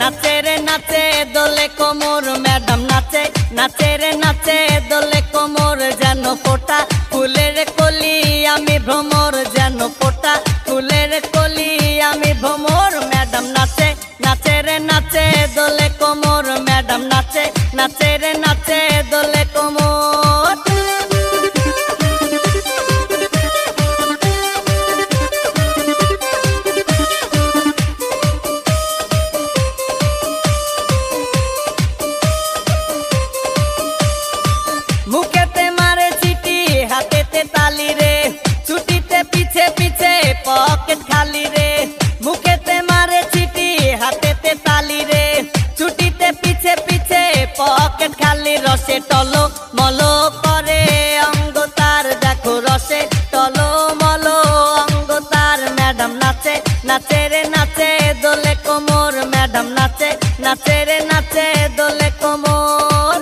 নাচে রে নাচে দোলে কোমর ম্যাডাম নাচে নাচে রে নাচে দোলে কোমর যেন ফোটা ফুলের কলি আমি ভ্রমর যেন ফোটা ফুলের কলি আমি ভ্রমর ম্যাডাম নাচে নাচে রে নাচে দোলে কোমর ম্যাডাম নাচে নাচে রে নাচে দোলে কোমর। মুখেতে মারে চিঠি হাতেতে তালি রে ছুটিতে পিছে পিছে পকেট খালি রে মুখেতে মারে চিঠি হাতেতে তালি রে ছুটিতে পিছে পিছে পকেট খালি রসে টলো মলো করে অঙ্গ তার দেখো রসে টলো মলো অঙ্গ তার ম্যাডাম নাচে নাচে রে নাচে দোলে কোমর ম্যাডাম নাচে নাচে রে নাচে দোলে কোমর।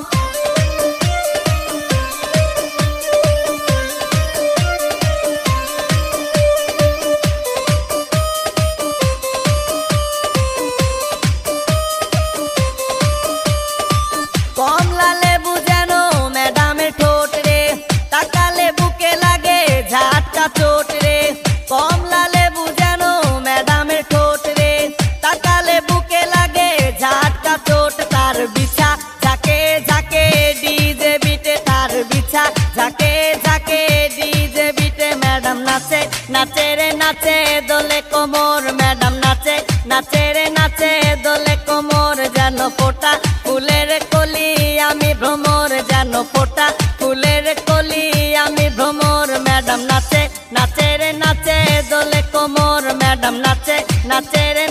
কমলা লেবু যেন ম্যাডামের ঠোঁট রে তাকালে বুকে লাগে ঝাটকা চোট রে কমলা লেবু যেন ম্যাডামের ঠোঁট রে তাকালে বুকে লাগে ঝাটকা চোট তার বিছা ঝাঁকে ঝাঁকে ডিজে বিটে তার বিছা ঝাঁকে ঝাঁকে ডিজে বিটে ম্যাডাম নাচে নাচে রে নাচে দোলে কোমর ম্যাডাম নাচে নাচে রে নাচে দোলে কোমর যেন ফোটা ফুলের কলি আমি ভ্রমর যেন ফোটা ফুলের কলি আমি ভ্রমর ম্যাডাম নাচে নাচে রে নাচে দোলে কোমর ম্যাডাম নাচে নাচে রে